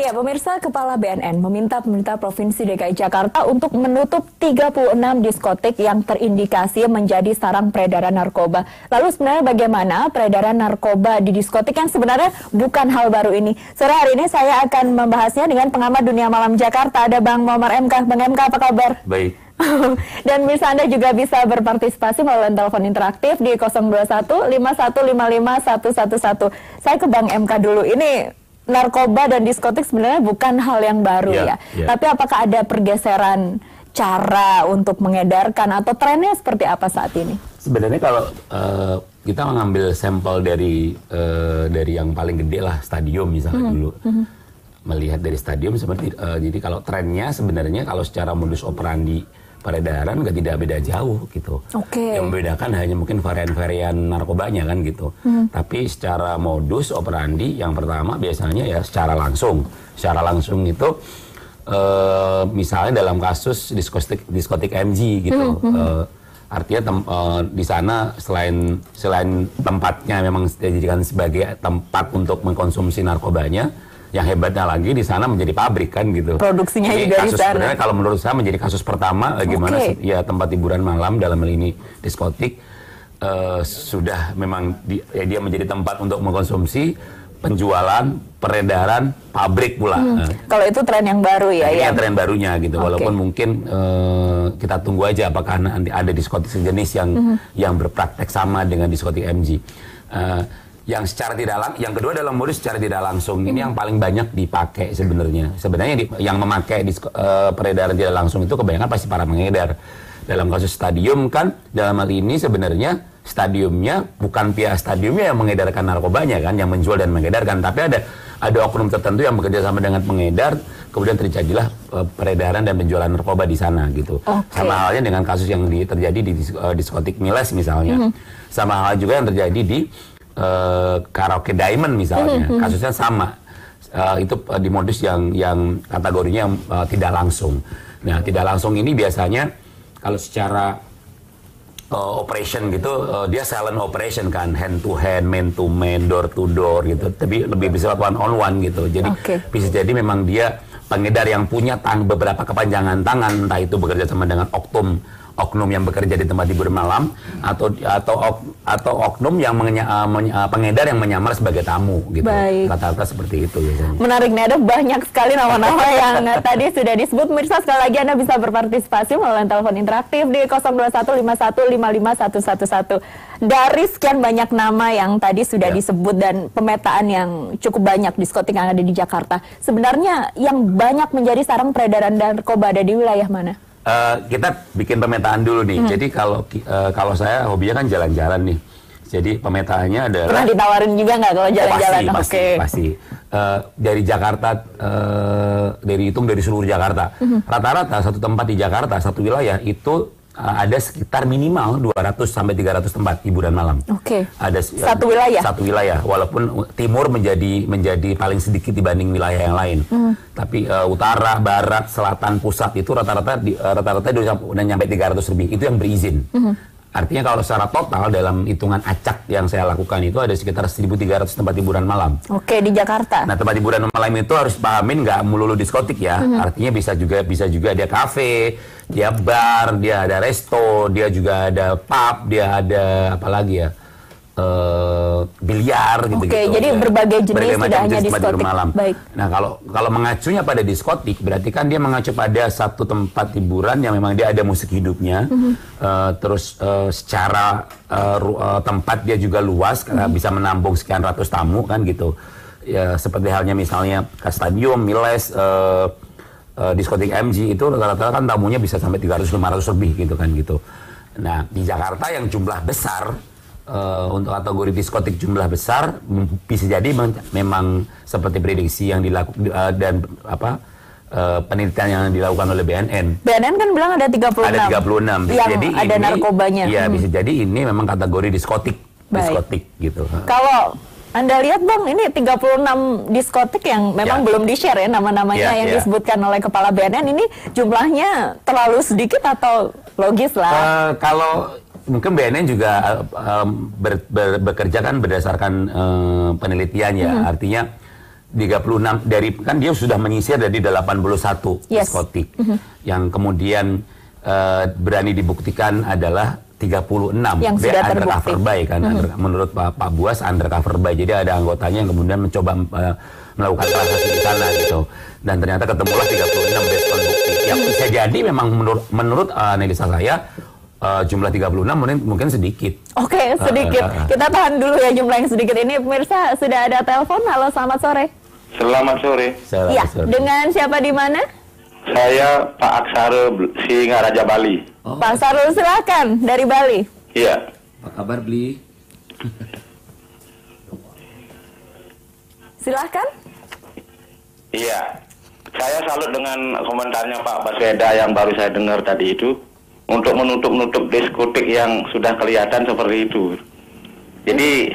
Ya, pemirsa, Kepala BNN meminta pemerintah Provinsi DKI Jakarta untuk menutup 36 diskotik yang terindikasi menjadi sarang peredaran narkoba. Lalu sebenarnya bagaimana peredaran narkoba di diskotik yang sebenarnya bukan hal baru ini? Sore hari ini saya akan membahasnya dengan pengamat dunia malam Jakarta, ada Bang Muammar MK. Bang MK, apa kabar? Baik. Dan bisa Anda juga bisa berpartisipasi melalui telepon interaktif di 021 5155 111. Saya ke Bang MK dulu. Ini narkoba dan diskotik sebenarnya bukan hal yang baru ya. Tapi apakah ada pergeseran cara untuk mengedarkan atau trennya seperti apa saat ini? Sebenarnya kalau kita mengambil sampel dari yang paling gede lah, stadium misalnya dulu. Melihat dari stadium seperti jadi kalau trennya sebenarnya kalau secara modus operandi peredaran tidak beda jauh gitu. Yang membedakan hanya mungkin varian-varian narkobanya kan gitu. Tapi secara modus operandi yang pertama biasanya ya secara langsung. Secara langsung itu misalnya dalam kasus diskotik MG gitu. Artinya di sana selain tempatnya memang dijadikan sebagai tempat untuk mengkonsumsi narkobanya, yang hebatnya lagi di sana menjadi pabrik kan gitu. Produksinya jadi juga kasus di sana. Sebenarnya kalau menurut saya menjadi kasus pertama bagaimana ya tempat hiburan malam dalam hal ini diskotik sudah memang dia menjadi tempat untuk mengkonsumsi, penjualan, peredaran, pabrik pula. Kalau itu tren yang baru ya? Ini tren barunya gitu. Walaupun mungkin kita tunggu aja apakah nanti ada diskotik sejenis yang berpraktek sama dengan diskotik MG. Yang secara yang kedua dalam modus secara tidak langsung ini yang paling banyak dipakai sebenarnya yang memakai peredaran tidak langsung itu kebanyakan pasti para pengedar. Dalam kasus stadium kan dalam hal ini sebenarnya stadiumnya bukan pihak stadiumnya yang mengedarkan narkobanya kan, yang menjual dan mengedarkan, tapi ada oknum tertentu yang bekerja sama dengan pengedar, kemudian terjadilah peredaran dan penjualan narkoba di sana gitu. Sama halnya dengan kasus yang terjadi di diskotik Miles misalnya. Sama hal juga yang terjadi di karaoke Diamond misalnya, kasusnya sama. Itu di modus yang kategorinya tidak langsung. Nah, tidak langsung ini biasanya kalau secara operation gitu, dia silent operation kan, hand to hand, man to man, door to door gitu. Tapi lebih bisa one on one gitu. Jadi bisa jadi memang dia pengedar yang punya beberapa kepanjangan tangan, entah itu bekerja sama dengan oknum yang bekerja di tempat hiburan malam atau oknum yang pengedar yang menyamar sebagai tamu gitu. Rata-rata seperti itu biasanya. Menarik nih, ada banyak sekali nama-nama yang tadi sudah disebut. Pemirsa, sekali lagi Anda bisa berpartisipasi melalui telepon interaktif di 02151551111. Dari sekian banyak nama yang tadi sudah disebut dan pemetaan yang cukup banyak diskotik yang ada di Jakarta, sebenarnya yang banyak menjadi sarang peredaran narkoba ada di wilayah mana? Kita bikin pemetaan dulu nih. Jadi kalau saya hobinya kan jalan-jalan nih. Jadi pemetaannya adalah pernah ditawarin juga nggak kalau jalan-jalan? Pasti. Dari Jakarta, dari seluruh Jakarta. Rata-rata satu tempat di Jakarta, satu wilayah itu ada sekitar minimal 200 sampai 300 tempat hiburan malam. Ada satu wilayah. Walaupun timur menjadi paling sedikit dibanding wilayah yang lain. Tapi utara, barat, selatan, pusat itu rata-rata udah nyampe 300 lebih. Itu yang berizin. Artinya kalau secara total dalam hitungan acak yang saya lakukan itu ada sekitar 1.300 tempat hiburan malam. Di Jakarta. Nah, tempat hiburan malam itu harus pahamin nggak melulu diskotik ya. Artinya bisa juga dia kafe, dia bar, dia ada resto, dia juga ada pub, dia ada apa lagi ya? Biliar gitu-gitu. Jadi berbagai jenis, tidak hanya diskotik. Malam. Nah, kalau mengacunya pada diskotik, berarti kan dia mengacu pada satu tempat hiburan yang memang dia ada musik hidupnya. Terus secara tempat dia juga luas, karena bisa menampung sekian ratus tamu kan gitu. Ya, seperti halnya misalnya ke stadium, Miles, diskotik MG itu rata-rata kan tamunya bisa sampai 300-500 lebih gitu kan gitu. Nah, di Jakarta yang jumlah besar untuk kategori diskotik jumlah besar bisa jadi memang seperti prediksi yang dilakukan dan penelitian yang dilakukan oleh BNN. BNN kan bilang ada 36. Ada 36. Yang jadi ada narkobanya. Iya, bisa jadi ini memang kategori diskotik gitu. Kalau Anda lihat Bang, ini 36 diskotik yang memang belum di-share ya nama-namanya yang disebutkan oleh Kepala BNN, ini jumlahnya terlalu sedikit atau logis lah? Kalau mungkin BNN juga bekerja kan berdasarkan penelitian ya, artinya 36 dari kan dia sudah menyisir dari 81 diskotik. Yang kemudian berani dibuktikan adalah 36. Yang dia sudah undercover buy kan. Menurut Pak Buas undercover buy. Jadi ada anggotanya yang kemudian mencoba melakukan transaksi di sana gitu. Dan ternyata ketemulah 36 diskon bukti. Yang bisa jadi memang menurut analisa saya jumlah 36 mungkin sedikit. Oke, sedikit. Kita tahan dulu ya jumlah yang sedikit ini. Pemirsa, sudah ada telepon. Halo, selamat sore. Selamat sore. Iya, dengan siapa di mana? Saya Pak Aksara Singaraja Bali. Pak Sarul, silakan dari Bali. Iya. Apa kabar, Bli? Silahkan. Iya. Saya salut dengan komentarnya Pak Baswedan yang baru saya dengar tadi itu. Untuk menutup diskotik yang sudah kelihatan seperti itu. Jadi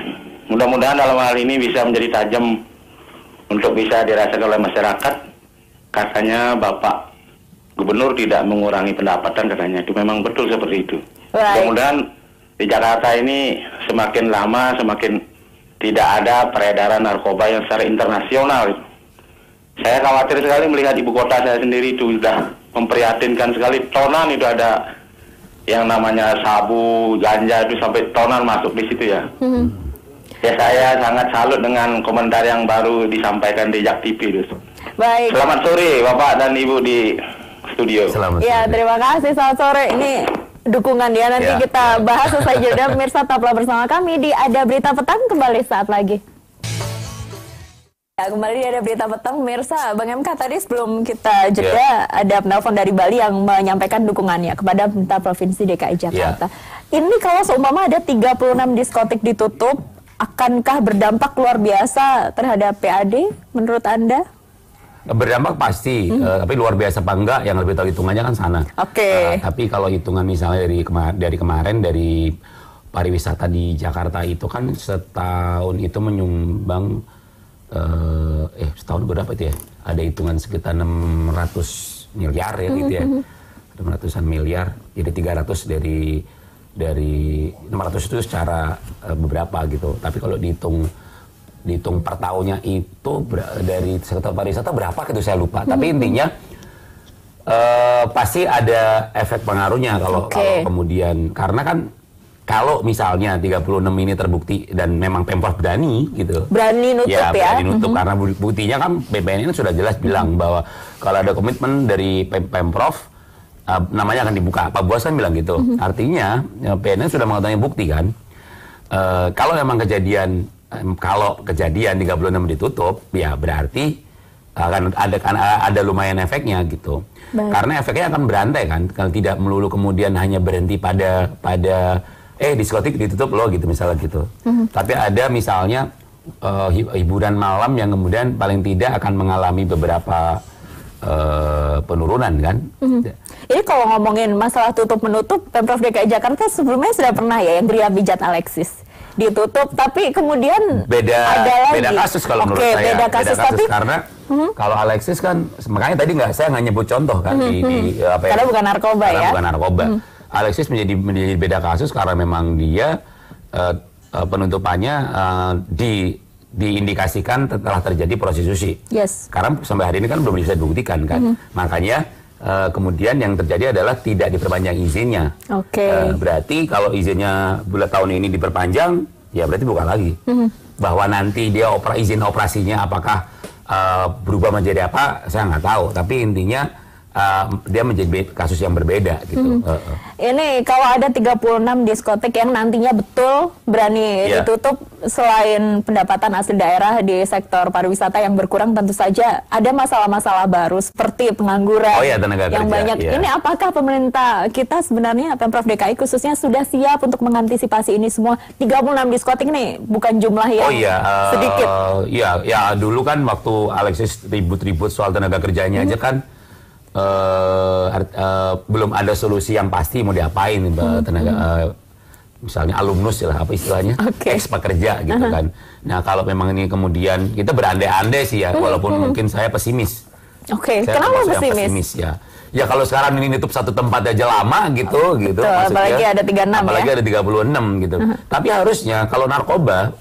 mudah-mudahan dalam hal ini bisa menjadi tajam untuk bisa dirasakan oleh masyarakat. Katanya Bapak Gubernur tidak mengurangi pendapatan, katanya itu memang betul seperti itu. Mudah-mudahan di Jakarta ini semakin lama semakin tidak ada peredaran narkoba yang secara internasional. Saya khawatir sekali melihat ibu kota saya sendiri itu sudah memprihatinkan sekali, tonan itu ada yang namanya sabu, ganja itu sampai tonan masuk di situ ya. Ya saya sangat salut dengan komentar yang baru disampaikan di Jak TV itu. Baik. Selamat sore Bapak dan Ibu di studio. Selamat Ya, sore. terima kasih. Selamat sore. Ini dukungan dia nanti Ya. kita bahas selesai jeda. Pemirsa, tetaplah bersama kami di Ada Berita Petang, kembali saat lagi. Ya, kembali di Ada Berita Petang, pemirsa. Bang MK, tadi sebelum kita jeda ada penelpon dari Bali yang menyampaikan dukungannya kepada pemerintah Provinsi DKI Jakarta. Ini kalau seumpama ada 36 diskotik ditutup, akankah berdampak luar biasa terhadap PAD menurut Anda? Berdampak pasti, tapi luar biasa apa enggak yang lebih tahu hitungannya kan sana. Oke. Tapi kalau hitungan misalnya dari kemarin dari pariwisata di Jakarta itu kan setahun itu menyumbang setahun berapa itu ya? Ada hitungan sekitar 600 miliar ya gitu ya. 600-an miliar. Jadi 300 dari 600 itu secara beberapa gitu. Tapi kalau dihitung per tahunnya itu dari sektor pariwisata berapa gitu saya lupa. Tapi intinya pasti ada efek pengaruhnya kalau kemudian, karena kan kalau misalnya 36 ini terbukti dan memang Pemprov berani gitu. Berani nutup ya? Berani nutup karena buktinya kan BPN sudah jelas bilang bahwa kalau ada komitmen dari Pemprov namanya akan dibuka. Pak Buas kan bilang gitu. Artinya BPN sudah mengetahui bukti kan. Kalau memang kejadian 36 ditutup, ya berarti akan ada lumayan efeknya gitu. Baik. Karena efeknya akan berantai kan, kalau tidak melulu kemudian hanya berhenti pada diskotik ditutup loh gitu misalnya gitu. Tapi ada misalnya hiburan malam yang kemudian paling tidak akan mengalami beberapa penurunan kan. Ini kalau ngomongin masalah tutup menutup, Pemprov DKI Jakarta sebelumnya sudah pernah ya yang Gria Bijat Alexis ditutup, tapi kemudian beda kasus kalau menurut saya. Beda kasus tapi karena kalau Alexis kan, makanya tadi saya nggak nyebut contoh kan karena bukan narkoba ya. Bukan narkoba. Alexis menjadi beda kasus karena memang dia penuntupannya diindikasikan telah terjadi prostitusi. Yes. Karena sampai hari ini kan belum bisa dibuktikan kan. Makanya kemudian yang terjadi adalah tidak diperpanjang izinnya. Berarti kalau izinnya bulan tahun ini diperpanjang, ya berarti bukan lagi. Bahwa nanti dia izin operasinya apakah berubah menjadi apa, saya nggak tahu. Tapi intinya dia menjadi kasus yang berbeda gitu. Ini kalau ada 36 diskotik yang nantinya betul berani ditutup, selain pendapatan asli daerah di sektor pariwisata yang berkurang, tentu saja ada masalah-masalah baru seperti pengangguran tenaga yang kerja, banyak. Ini apakah pemerintah kita sebenarnya, Pemprov DKI khususnya, sudah siap untuk mengantisipasi ini semua? 36 diskotik ini bukan jumlah yang sedikit. Ya dulu kan waktu Alexis ribut-ribut soal tenaga kerjanya aja kan, belum ada solusi yang pasti mau diapain tenaga misalnya alumnus lah apa istilahnya, ex pekerja gitu kan. Nah kalau memang ini kemudian kita berandai-andai sih ya, walaupun mungkin saya pesimis. Kenapa pesimis? Ya kalau sekarang ini nutup satu tempat aja lama gitu. Betul, maksudnya, apalagi ada 36 apalagi ada 36 gitu. Tapi harusnya kalau narkoba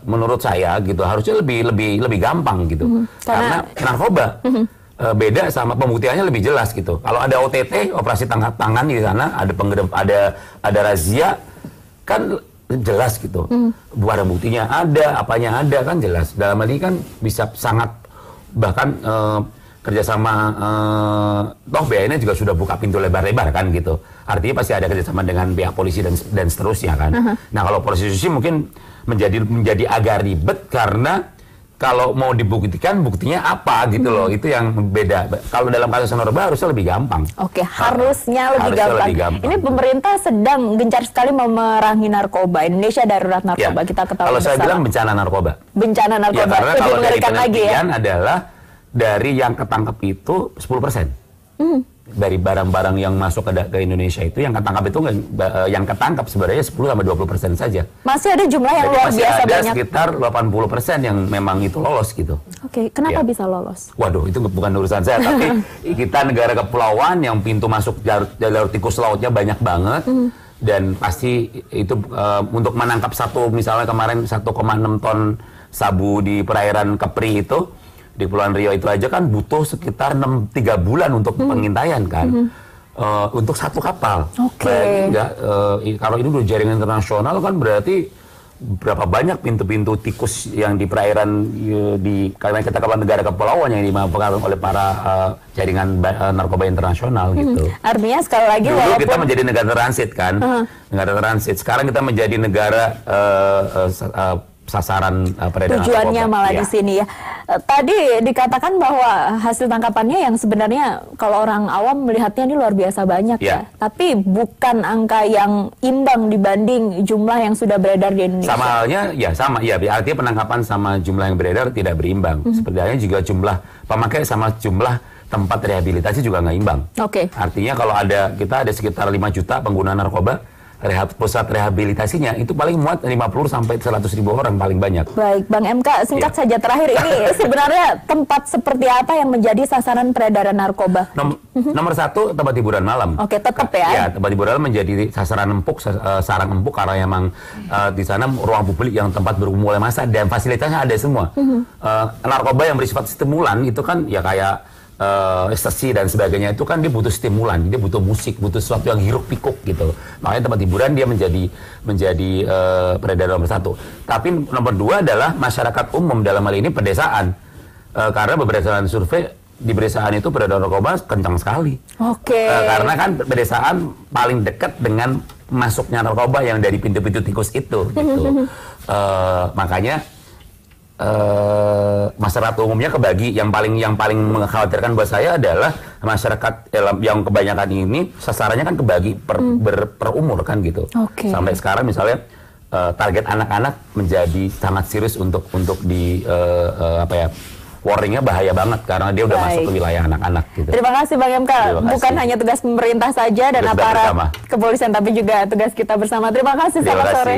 menurut saya gitu harusnya lebih gampang gitu. Karena narkoba beda sama pembuktiannya lebih jelas gitu. Kalau ada OTT, operasi tangkap tangan di sana, ada razia, kan jelas gitu. Barang buktinya ada, apanya ada, kan jelas. Dalam hal ini kan bisa sangat bahkan kerjasama toh BNN juga sudah buka pintu lebar-lebar kan gitu. Artinya pasti ada kerjasama dengan pihak polisi dan seterusnya kan. Nah kalau prostitusi mungkin menjadi agak ribet karena kalau mau dibuktikan buktinya apa gitu loh, itu yang beda. Kalau dalam kasus narkoba harusnya lebih gampang. Oke, harusnya lebih gampang. Ini pemerintah sedang gencar sekali memerangi narkoba. Indonesia darurat narkoba, kita ketahui kalau bersama. Saya bilang bencana narkoba. Bencana narkoba, ya, karena lebih kalau dari mengerikan lagi ya. Adalah dari yang ketangkep itu 10%. Dari barang-barang yang masuk ke Indonesia itu yang ketangkap itu yang ketangkap sebenarnya 10-20% saja. Masih ada jumlah yang luar biasa ada banyak. Sekitar 80% yang memang itu lolos gitu. Oke, kenapa bisa lolos? Waduh, itu bukan urusan saya, tapi kita negara kepulauan yang pintu masuk jalur tikus lautnya banyak banget. Dan pasti itu untuk menangkap misalnya kemarin 1,6 ton sabu di perairan Kepri itu di Kepulauan Riau itu aja kan butuh sekitar 3 bulan untuk pengintaian kan. Untuk satu kapal. Oke. Kalau ini udah jaringan internasional kan berarti berapa banyak pintu-pintu tikus yang di perairan karena kita negara kepulauan yang dimanfaatkan oleh para jaringan narkoba internasional gitu. Artinya sekali lagi dulu walaupun kita menjadi negara transit kan, negara transit. Sekarang kita menjadi negara sasaran peredaran tujuannya narkoba. malah di sini ya. Tadi dikatakan bahwa hasil tangkapannya yang sebenarnya kalau orang awam melihatnya ini luar biasa banyak ya. Tapi bukan angka yang imbang dibanding jumlah yang sudah beredar di Indonesia. Sama halnya artinya penangkapan sama jumlah yang beredar tidak berimbang. Seperti halnya juga jumlah pemakai sama jumlah tempat rehabilitasi juga nggak imbang. Oke. Artinya kalau kita ada sekitar 5 juta pengguna narkoba, pusat rehabilitasinya itu paling muat 50-100 ribu orang paling banyak. Baik, Bang MK, singkat saja terakhir ini sebenarnya tempat seperti apa yang menjadi sasaran peredaran narkoba? Nomor 1 tempat hiburan malam. Oke, tetap ya. Ya, tempat hiburan malam menjadi sasaran empuk, sarang empuk karena emang di sana ruang publik yang tempat berkumpul massa dan fasilitasnya ada semua. Narkoba yang bersifat stimulan itu kan ya kayak ekstasi dan sebagainya itu kan dia butuh stimulan, dia butuh musik, butuh sesuatu yang hiruk pikuk gitu. Makanya tempat hiburan dia menjadi peredaran nomor 1. Tapi nomor 2 adalah masyarakat umum, dalam hal ini pedesaan. Karena berdasarkan survei di pedesaan itu peredaran narkoba kencang sekali. Oke. Karena kan pedesaan paling dekat dengan masuknya narkoba yang dari pintu-pintu tikus itu gitu. Makanya masyarakat umumnya kebagi. Yang paling mengkhawatirkan buat saya adalah masyarakat yang kebanyakan ini sasarannya kan kebagi per umur kan gitu. Sampai sekarang misalnya target anak-anak menjadi sangat serius untuk warningnya bahaya banget karena dia udah masuk ke wilayah anak-anak gitu. Terima kasih Bang MK. Bukan hanya tugas pemerintah saja dan aparat kepolisian tapi juga tugas kita bersama. Terima kasih, selamat sore.